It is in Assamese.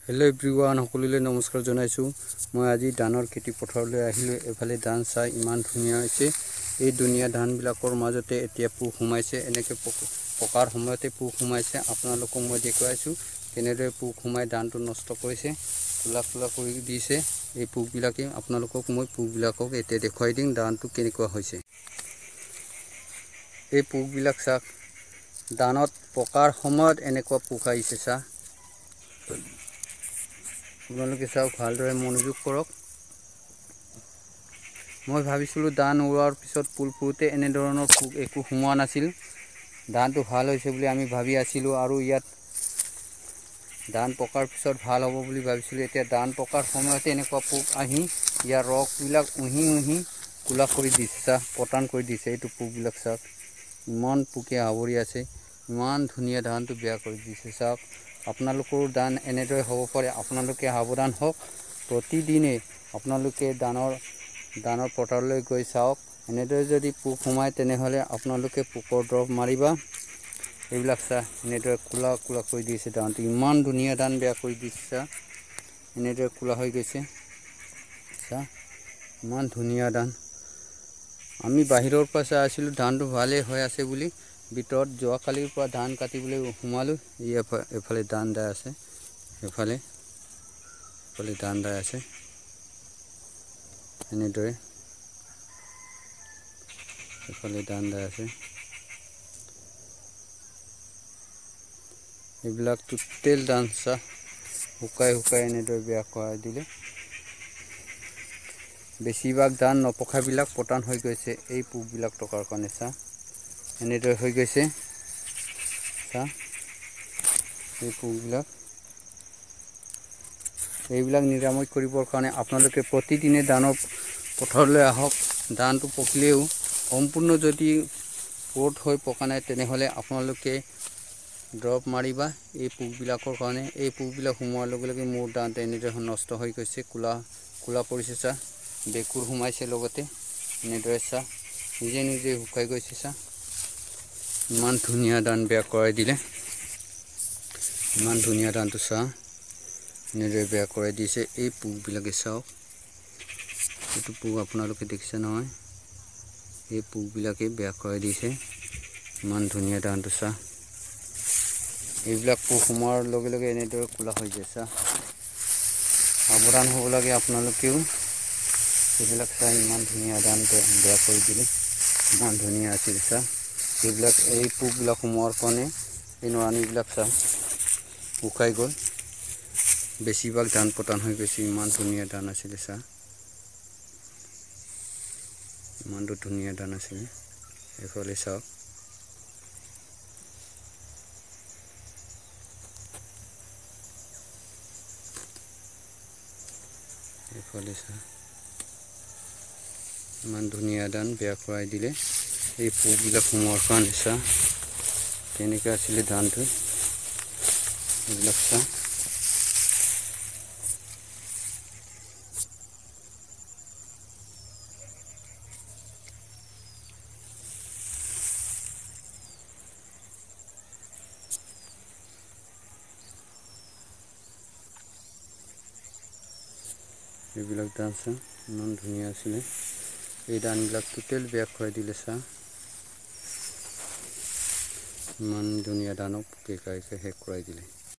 हेलो एवरीवन সকলোলৈ নমস্কাৰ জনাইছো মই আজি ধানৰ খেতি পথাৰলৈ আহিলো এফালে ধান চাই ইমান ধুনিয়া হৈছে এই দুনিয়া ধান বিলাকৰ মাজতে এতিয়া পোক হুমাইছে এনেকে পকাৰ সময়তে পোক হুমাইছে আপোনালোকক মই দেখুৱাইছো কেনেদৰে পোক হুমাই ধানটো নষ্ট কৰিছে কুলা কুলা কৰি দিছে এই পোক বিলাকে আপোনালোকক মই পোক বিলাকক এতিয়া দেখুৱাই দিম ধানটো কেনেকুৱা হৈছে এই পোক বিলাক চাক ধানত পকাৰ সময়ত এনেকুৱা পোক আহিছে ছা আপোনালোকে চাওক ভালদৰে মনোযোগ কৰক মই ভাবিছিলো ধান ওলোৱাৰ পিছত ফুল ফুটে এনে ধৰণৰ পোক একো হুমোৱা নাছিল ধানটো ভাল হৈছে বুলি আমি ভাবি আছিলো আৰু ইয়াত ধান পকাৰ পিছত ভাল হ'ব বুলি ভাবিছিলো এতিয়া ধান পকাৰ সময়তে এনেকুৱা পোক আহি ইয়াৰ ৰস বিলাক উহি কুলা কৰি দিছে পটান কৰি দিছে এইটো পোক বিলাক চাওক ইমান পোকে আৱৰি আছে ইমান ধুনিয়া ধানটো বেয়া কৰি দিছে চাওক আপোনালোকৰ ধান এনেদৰে হ'ব পাৰে আপোনালোকে সাৱধান হওক প্ৰতিদিনে আপোনালোকে ধানৰ পথাৰলৈ গৈ চাওক এনেদৰে যদি পোক হুমাই তেনেহলে আপোনালোকে পোকৰ দৰৱ মাৰিবা এইবিলাক চা এনেদৰে কুলা কুলা কৰি দিছে ধানটো ইমান ধুনিয়া ধান বেয়া কৰি দিছে এনেদৰে কুলা হৈ গৈছে চা ইমান ধুনিয়া ধান আমি বাহিৰৰ পৰা চাই আছিলো ধানটো ভালে হৈ আছে বুলি ভিতৰত যোৱা কালিৰ পৰা ধান কাটিবলৈ হুমালো এফালে ধান দাই আছে এফালে ধান দাই আছে এনেদৰে এফালে ধান দাই আছে এইবিলাক টোটেল ধান চা শুকাই এনেদৰে বেয়া কৰাই দিলে বেছিভাগ ধান নপকাবিলাক পটান হৈ গৈছে এই পোকবিলাক টকাৰ কাৰণে চা এনেদৰে হৈ গৈছে চা এই পোকবিলাক এইবিলাক নিৰাময় কৰিবৰ কাৰণে আপোনালোকে প্ৰতিদিনে ধানৰ পথাৰলৈ আহক ধানটো পকিলেও সম্পূৰ্ণ যদি পট হৈ পকা নাই তেনেহলে আপোনালোকে ড্ৰপ মাৰিবা এই পোকবিলাকৰ কাৰণে এই পোকবিলাক হুমোৱাৰ লগে লগে মোৰ ধান এনেদৰে নষ্ট হৈ গৈছে কুলা পৰিছে চা বেকুৰ হুমাইছে লগতে এনেদৰে চা নিজে শুকাই গৈছে চা ইমান ধুনিয়া ধান বেয়া কৰাই দিলে ইমান ধুনিয়া ধানটো চা এনেদৰে বেয়া কৰাই দিছে এই পোকবিলাকে চাওক এইটো পোক আপোনালোকে দেখিছে নহয় এই পোকবিলাকে বেয়া কৰাই দিছে ইমান ধুনিয়া ধানটো চা এইবিলাক পোক হুমোৱাৰ লগে লগে এনেদৰে কুলা হৈ যায় চা সাৱধান হ'ব লাগে আপোনালোকেও এইবিলাক চা ইমান ধুনিয়া ধান বেয়া কৰি দিলে ইমান ধুনিয়া আছিল চা এইবিলাক এই পোকবিলাক হুমোৱাৰ কাৰণে এই নৰানীবিলাক চা শুকাই গ'ল বেছিভাগ ধান পটান হৈ গৈছে ইমান ধুনিয়া ধান আছিলে চা ইমানটো ধুনিয়া ধান আছিলে এফালে চাওক এফালে চা ইমান ধুনিয়া ধান বেয়া কৰাই দিলে এই পোকবিলাক হুমোৱাৰ কাৰণে চা কেনেকৈ আছিলে ধানটো এইবিলাক চা এইবিলাক ধান চা ইমান ধুনীয়া আছিলে এই ধানবিলাক টোটেল বেয়া খুৱাই দিলে চা ইমান ধুনীয়া ধানক পোকে খাই শেষ কৰাই দিলে